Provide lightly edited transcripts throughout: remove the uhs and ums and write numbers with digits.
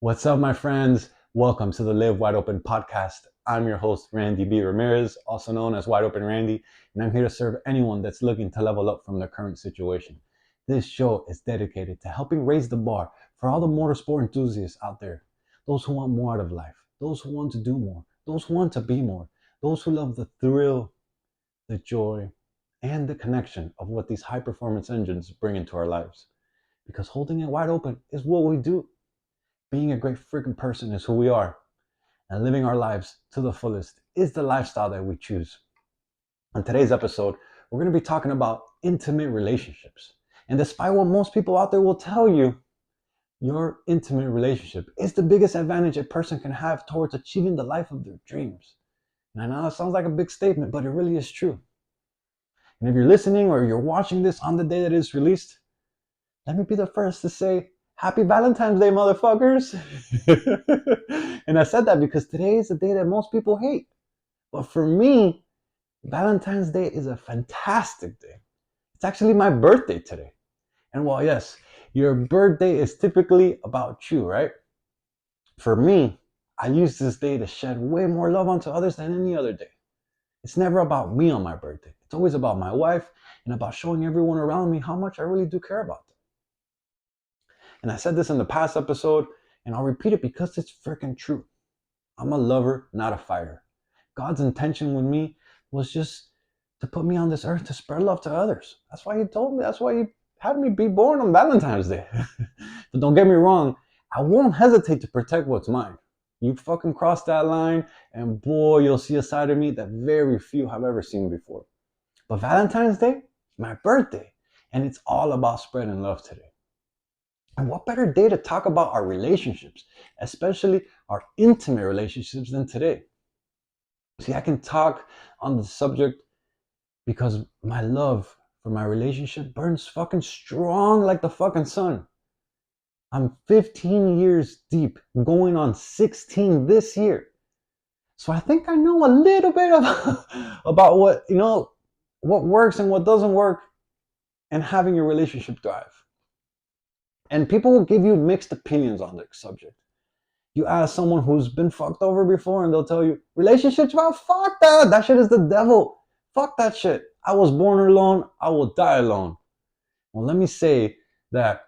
What's up, my friends? Welcome to the Live Wide Open podcast. I'm your host, Randy B. Ramirez, also known as Wide Open Randy, and I'm here to serve anyone that's looking to level up from their current situation. This show is dedicated to helping raise the bar for all the motorsport enthusiasts out there, those who want more out of life, those who want to do more, those who want to be more, those who love the thrill, the joy, and the connection of what these high performance engines bring into our lives. Because holding it wide open is what we do. Being a great freaking person is who we are, and living our lives to the fullest is the lifestyle that we choose. On today's episode, we're going to be talking about intimate relationships. And despite what most people out there will tell you, your intimate relationship is the biggest advantage a person can have towards achieving the life of their dreams. And I know it sounds like a big statement, but it really is true. And if you're listening or you're watching this on the day that it's released, let me be the first to say, Happy Valentine's Day, motherfuckers. And I said that because today is a day that most people hate. But for me, Valentine's Day is a fantastic day. It's actually my birthday today. And while, yes, your birthday is typically about you, right? For me, I use this day to shed way more love onto others than any other day. It's never about me on my birthday. It's always about my wife and about showing everyone around me how much I really do care about them. And I said this in the past episode, and I'll repeat it because it's freaking true. I'm a lover, not a fighter. God's intention with me was just to put me on this earth to spread love to others. That's why He told me, that's why He had me be born on Valentine's Day. But don't get me wrong, I won't hesitate to protect what's mine. You fucking cross that line, and boy, you'll see a side of me that very few have ever seen before. But Valentine's Day, my birthday, and it's all about spreading love today. And what better day to talk about our relationships, especially our intimate relationships, than today? See, I can talk on the subject because my love for my relationship burns fucking strong like the fucking sun. I'm 15 years deep, going on 16 this year. So I think I know a little bit about what works and what doesn't work and having your relationship thrive. And people will give you mixed opinions on the subject. You ask someone who's been fucked over before and they'll tell you, relationships, well, fuck that. That shit is the devil. Fuck that shit. I was born alone. I will die alone. Well, let me say that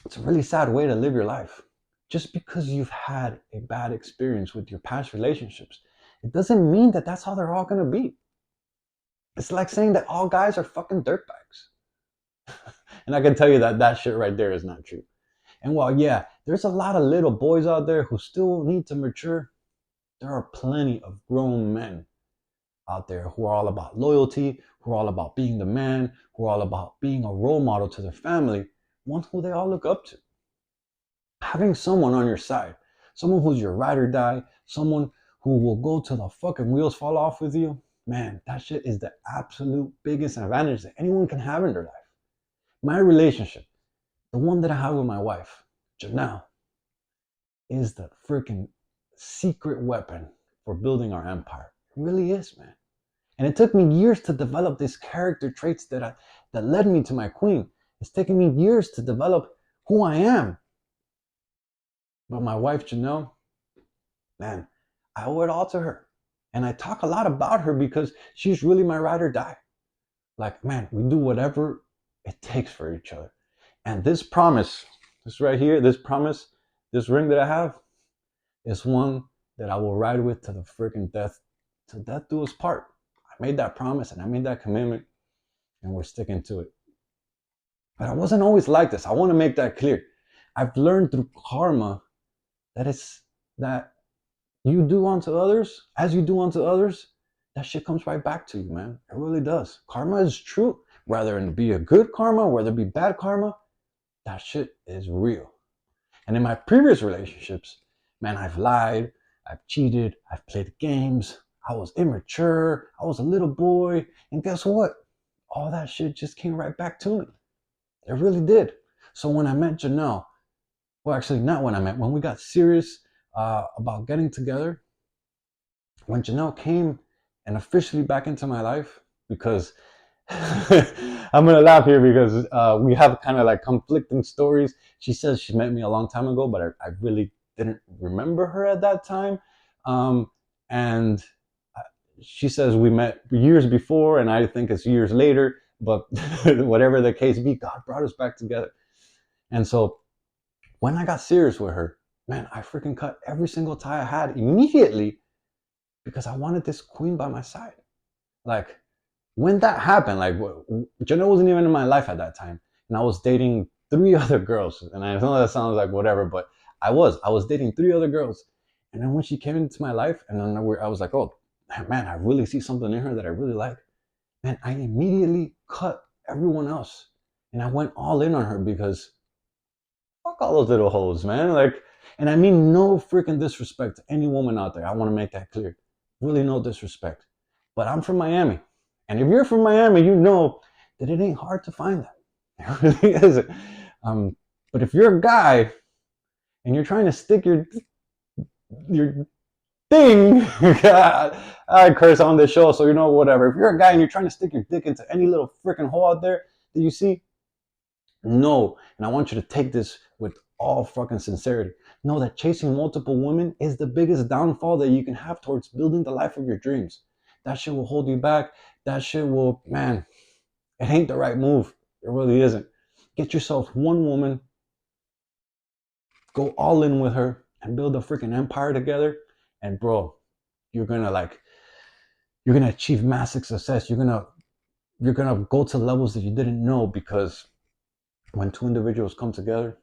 it's a really sad way to live your life. Just because you've had a bad experience with your past relationships, it doesn't mean that that's how they're all going to be. It's like saying that all guys are fucking dirtbags. And I can tell you that that shit right there is not true. And while, yeah, there's a lot of little boys out there who still need to mature, there are plenty of grown men out there who are all about loyalty, who are all about being the man, who are all about being a role model to their family, one who they all look up to. Having someone on your side, someone who's your ride or die, someone who will go till the fucking wheels fall off with you, man, that shit is the absolute biggest advantage that anyone can have in their life. My relationship, the one that I have with my wife, Janelle, is the freaking secret weapon for building our empire. It really is, man. And it took me years to develop these character traits that led me to my queen. It's taken me years to develop who I am. But my wife, Janelle, man, I owe it all to her. And I talk a lot about her because she's really my ride or die. Like, man, we do whatever it takes for each other. And this promise, this right here, this promise, this ring that I have, is one that I will ride with to the freaking death, till death do us part. I made that promise and I made that commitment, and we're sticking to it. But I wasn't always like this. I want to make that clear. I've learned through karma that it's that you do unto others, as you do unto others, that shit comes right back to you, man. It really does. Karma is true. Whether it be a good karma, whether it be bad karma, that shit is real. And in my previous relationships, man, I've lied, I've cheated, I've played games, I was immature, I was a little boy, and guess what? All that shit just came right back to me. It really did. So when I met Janelle, well, actually, not when we got serious about getting together, when Janelle came and officially back into my life, because I'm gonna laugh here because we have kind of like conflicting stories. She says she met me a long time ago, but I really didn't remember her at that time. And she says we met years before, and I think it's years later. But whatever the case be, God brought us back together. And so when I got serious with her, man, I freaking cut every single tie I had immediately because I wanted this queen by my side. Like when that happened, like Jenna wasn't even in my life at that time, and I was dating three other girls. And I know that sounds like whatever, but I was dating three other girls. And then when she came into my life, and then I was like, oh man, I really see something in her that I really like. Man, I immediately cut everyone else, and I went all in on her because fuck all those little hoes, man. Like, and I mean no freaking disrespect to any woman out there. I want to make that clear. Really, no disrespect. But I'm from Miami, and if you're from Miami, you know that it ain't hard to find them. It really isn't. But if you're a guy and you're trying to stick your thing, I curse on this show, so you know whatever. If you're a guy and you're trying to stick your dick into any little freaking hole out there that you see, no, and I want you to take this with all fucking sincerity. Know that chasing multiple women is the biggest downfall that you can have towards building the life of your dreams. That shit will hold you back. That shit will, man, it ain't the right move. It really isn't. Get yourself one woman, go all in with her, and build a freaking empire together. And bro, you're gonna like, you're gonna achieve massive success. You're gonna go to levels that you didn't know because when two individuals come together,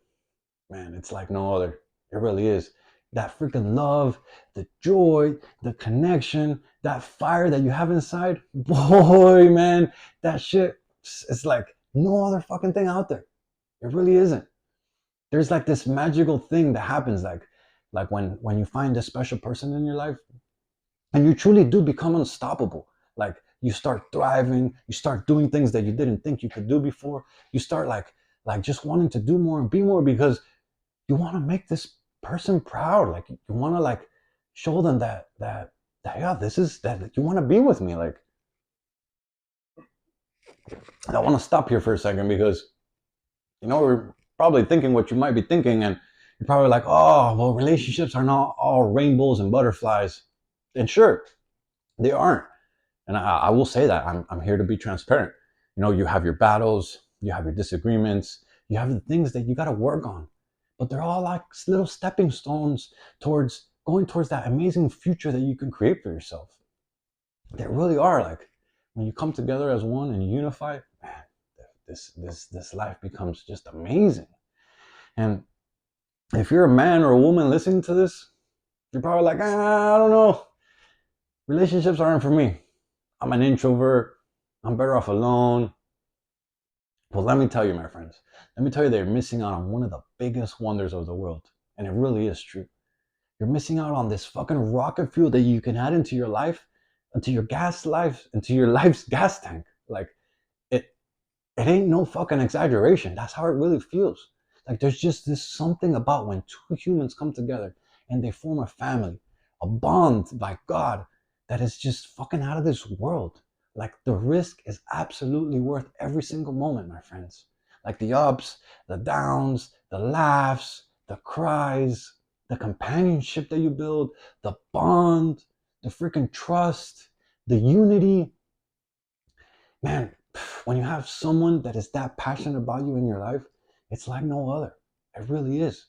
man, it's like no other. It really is. That freaking love, the joy, the connection, that fire that you have inside, boy, man, that shit, it's like no other fucking thing out there. It really isn't. There's like this magical thing that happens, like when you find a special person in your life, and you truly do become unstoppable. Like you start thriving, you start doing things that you didn't think you could do before. You start like just wanting to do more and be more because you want to make this person proud. Like you want to like show them that yeah, this is that you want to be with me. Like I want to stop here for a second because we're probably thinking what you might be thinking, and you're probably like, oh, well, relationships are not all rainbows and butterflies. And sure, they aren't. And I will say that I'm here to be transparent. You have your battles, you have your disagreements, you have the things that you got to work on, but they're all like little stepping stones towards going towards that amazing future that you can create for yourself. They really are. Like when you come together as one and you unify, man, this life becomes just amazing. And if you're a man or a woman listening to this, you're probably like, I don't know, relationships aren't for me. I'm an introvert. I'm better off alone. Well, let me tell you, my friends, let me tell you that you're missing out on one of the biggest wonders of the world. And it really is true. You're missing out on this fucking rocket fuel that you can add into your life, into your into your life's gas tank. Like it it ain't no fucking exaggeration. That's how it really feels. Like there's just this something about when two humans come together and they form a family, a bond by God that is just fucking out of this world. Like the risk is absolutely worth every single moment, my friends. Like the ups, the downs, the laughs, the cries, the companionship that you build, the bond, the freaking trust, the unity. Man, when you have someone that is that passionate about you in your life, it's like no other. It really is.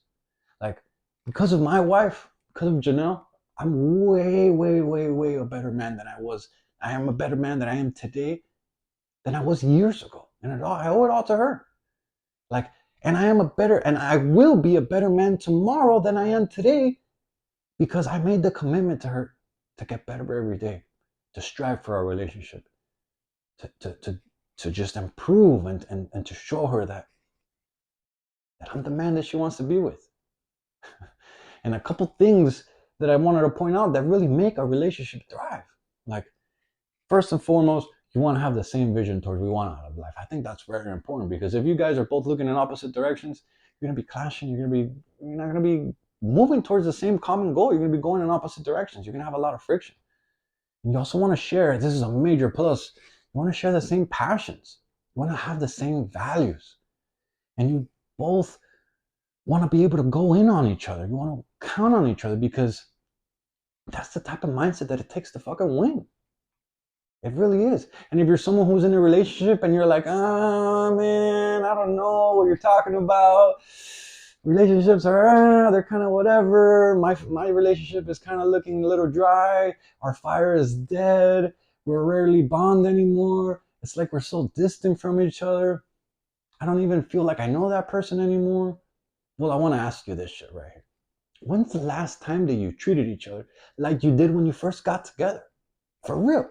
Like, because of my wife, because of Janelle, I'm way, way, way, way a better man than I was. I am a better man than I am today than I was years ago. And I owe it all to her. Like, and I will be a better man tomorrow than I am today because I made the commitment to her to get better every day, to strive for our relationship, to, to, to, to just improve and to show her that I'm the man that she wants to be with. And a couple things that I wanted to point out that really make a relationship thrive. Like, first and foremost, you want to have the same vision towards what you want out of life. I think that's very important because if you guys are both looking in opposite directions, you're gonna be clashing. You're not gonna be moving towards the same common goal. You're gonna be going in opposite directions. You're gonna have a lot of friction. And you also want to share. This is a major plus. You want to share the same passions. You want to have the same values. And you both want to be able to go in on each other. You want to count on each other because that's the type of mindset that it takes to fucking win. It really is. And if you're someone who's in a relationship and you're like, ah, man, I don't know what you're talking about. Relationships are, they're kind of whatever. My relationship is kind of looking a little dry. Our fire is dead. We're rarely bond anymore. It's like we're so distant from each other. I don't even feel like I know that person anymore. Well, I want to ask you this shit right here. When's the last time that you treated each other like you did when you first got together? For real.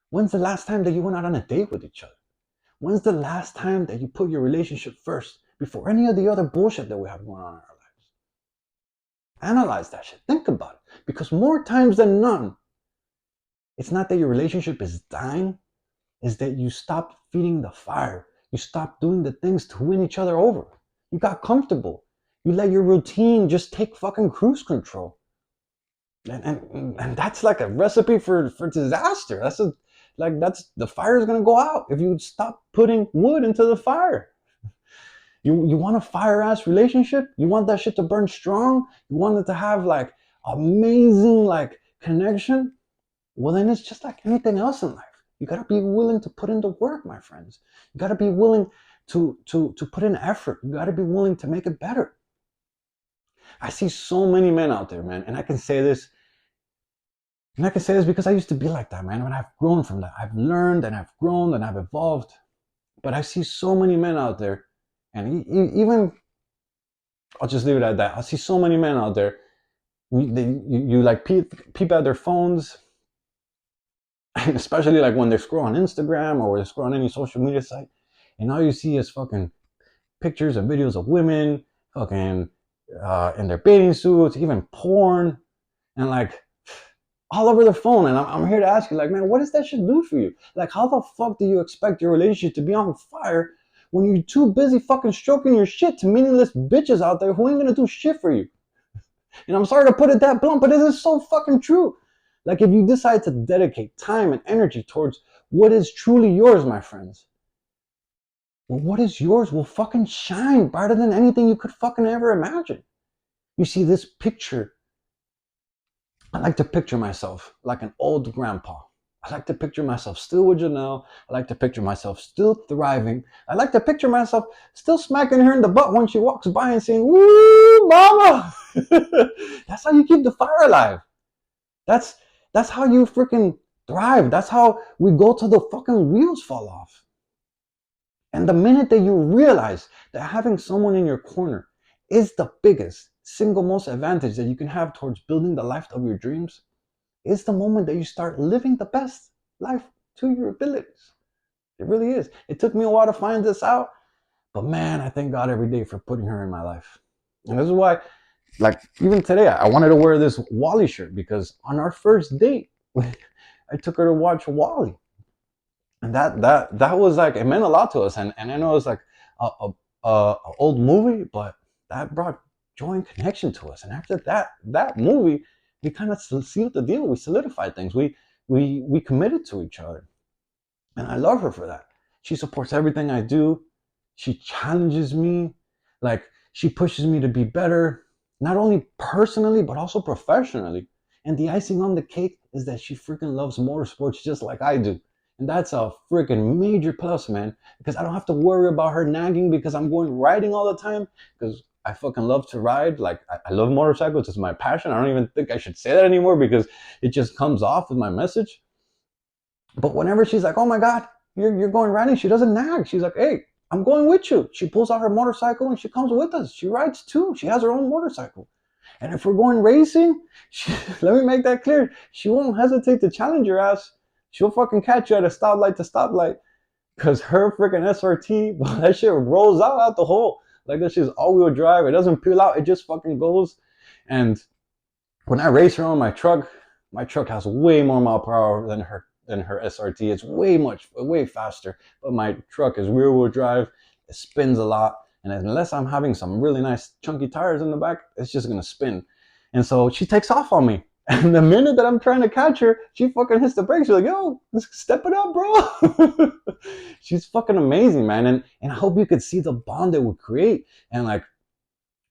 When's the last time that you went out on a date with each other? When's the last time that you put your relationship first before any of the other bullshit that we have going on in our lives? Analyze that shit. Think about it. Because more times than none, it's not that your relationship is dying, it's that you stopped feeding the fire. You stopped doing the things to win each other over. You got comfortable. You let your routine just take fucking cruise control. And that's like a recipe for disaster. That's the fire is gonna go out if you stop putting wood into the fire. You want a fire ass relationship? You want that shit to burn strong? You want it to have like amazing like connection? Well, then it's just like anything else in life. You gotta be willing to put in the work, my friends. You gotta be willing to put in effort. You gotta be willing to make it better. I see so many men out there, man, and I can say this because I used to be like that, man. And I've grown from that. I've learned and I've grown and I've evolved. But I see so many men out there, and even, I'll just leave it at that. I see so many men out there, you like peep at their phones, and especially like when they scroll on Instagram or they scroll on any social media site, and all you see is fucking pictures and videos of women, fucking in their bathing suits, even porn, and like all over their phone. And I'm here to ask you, like, man, what does that shit do for you? Like, how the fuck do you expect your relationship to be on fire when you're too busy fucking stroking your shit to meaningless bitches out there who ain't gonna do shit for you? And I'm sorry to put it that blunt, but it is so fucking true. Like, if you decide to dedicate time and energy towards what is truly yours, my friends, well, what is yours will fucking shine brighter than anything you could fucking ever imagine. You see, this picture, I like to picture myself like an old grandpa. I like to picture myself still with Janelle. I like to picture myself still thriving. I like to picture myself still smacking her in the butt when she walks by and saying, "Woo, mama!" That's how you keep the fire alive. That's how you freaking thrive. That's how we go till the fucking wheels fall off. And the minute that you realize that having someone in your corner is the biggest, single most advantage that you can have towards building the life of your dreams, is the moment that you start living the best life to your abilities. It really is. It took me a while to find this out, but man, I thank God every day for putting her in my life. And this is why, like, even today, I wanted to wear this Wally shirt because on our first date, I took her to watch Wally. And that was like, it meant a lot to us. And I know it's like a old movie, but that brought joy and connection to us. And after that movie, we kind of sealed the deal. We solidified things. We committed to each other. And I love her for that. She supports everything I do. She challenges me. Like, she pushes me to be better, not only personally, but also professionally. And the icing on the cake is that she freaking loves motorsports just like I do. And that's a freaking major plus, man, because I don't have to worry about her nagging because I'm going riding all the time, because I fucking love to ride. Like, I love motorcycles. It's my passion. I don't even think I should say that anymore because it just comes off with my message. But whenever she's like, oh my God, you're going riding, she doesn't nag. She's like, hey, I'm going with you. She pulls out her motorcycle and she comes with us. She rides too. She has her own motorcycle. And if we're going racing, let me make that clear. She won't hesitate to challenge your ass. She'll fucking catch you at a stoplight to stoplight, because her freaking SRT, well, that shit rolls out the hole. Like, that shit's all-wheel drive. It doesn't peel out. It just fucking goes. And when I race her on my truck has way more mile per hour than her SRT. It's way faster. But my truck is rear-wheel drive. It spins a lot. And unless I'm having some really nice chunky tires in the back, it's just going to spin. And so she takes off on me. And the minute that I'm trying to catch her, she fucking hits the brakes. She's like, yo, step it up, bro. She's fucking amazing, man. And I hope you could see the bond that we create. And like,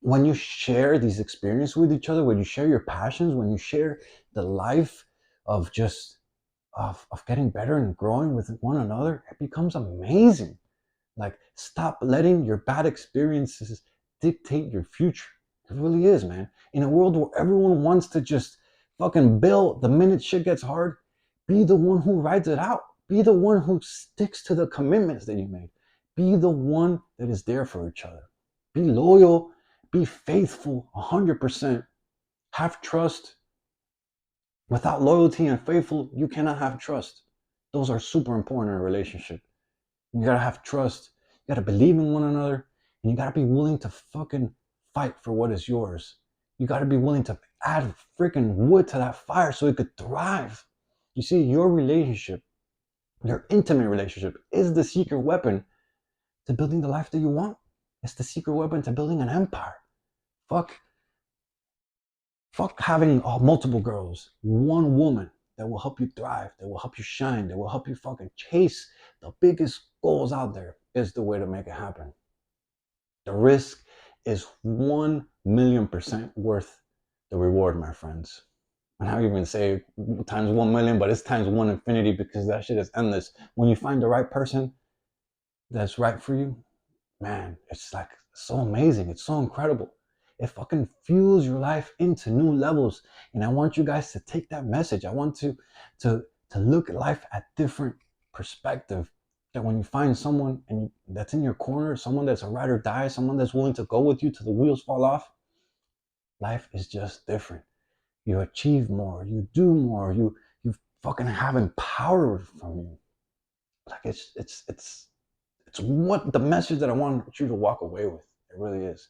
when you share these experiences with each other, when you share your passions, when you share the life of just of getting better and growing with one another, it becomes amazing. Like, stop letting your bad experiences dictate your future. It really is, man. In a world where everyone wants to just fucking build the minute shit gets hard, be the one who rides it out. Be the one who sticks to the commitments that you made. Be the one that is there for each other. Be loyal. Be faithful 100%. Have trust. Without loyalty and faithful, you cannot have trust. Those are super important in a relationship. You gotta have trust. You gotta believe in one another. And you gotta be willing to fucking fight for what is yours. You gotta be willing to add freaking wood to that fire so it could thrive. You see, your relationship, your intimate relationship, is the secret weapon to building the life that you want. It's the secret weapon to building an empire. Fuck having multiple girls. One woman that will help you thrive, that will help you shine, that will help you fucking chase the biggest goals out there is the way to make it happen. The risk is 1,000,000% worth the reward, my friends. And I even say times 1,000,000, but it's times one infinity because that shit is endless. When you find the right person that's right for you, man, it's like so amazing. It's so incredible. It fucking fuels your life into new levels. And I want you guys to take that message. I want to look at life at different perspective. That when you find someone and that's in your corner, someone that's a ride or die, someone that's willing to go with you till the wheels fall off, life is just different. You achieve more, you do more, you fucking have empowered from you. Like it's what the message that I want you to walk away with. It really is.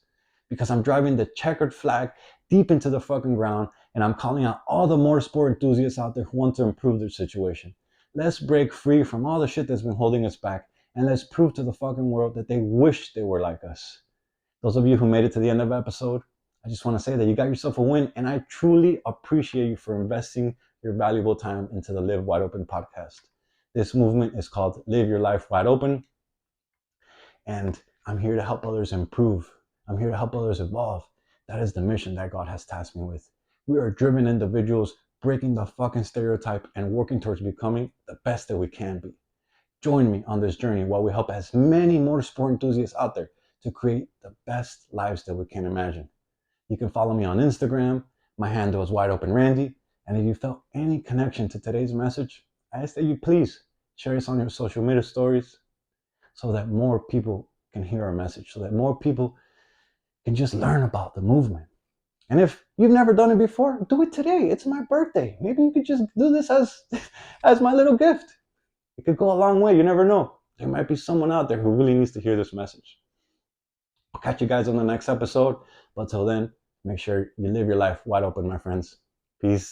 Because I'm driving the checkered flag deep into the fucking ground and I'm calling out all the motorsport enthusiasts out there who want to improve their situation. Let's break free from all the shit that's been holding us back and let's prove to the fucking world that they wish they were like us. Those of you who made it to the end of the episode, I just want to say that you got yourself a win and I truly appreciate you for investing your valuable time into the Live Wide Open podcast. This movement is called Live Your Life Wide Open. And I'm here to help others improve. I'm here to help others evolve. That is the mission that God has tasked me with. We are driven individuals breaking the fucking stereotype and working towards becoming the best that we can be. Join me on this journey while we help as many motorsport enthusiasts out there to create the best lives that we can imagine. You can follow me on Instagram. My handle is Wide Open Randy. And if you felt any connection to today's message, I ask that you please share this on your social media stories, so that more people can hear our message, so that more people can just learn about the movement. And if you've never done it before, do it today. It's my birthday. Maybe you could just do this as my little gift. It could go a long way. You never know. There might be someone out there who really needs to hear this message. I'll catch you guys on the next episode. But till then, make sure you live your life wide open, my friends. Peace.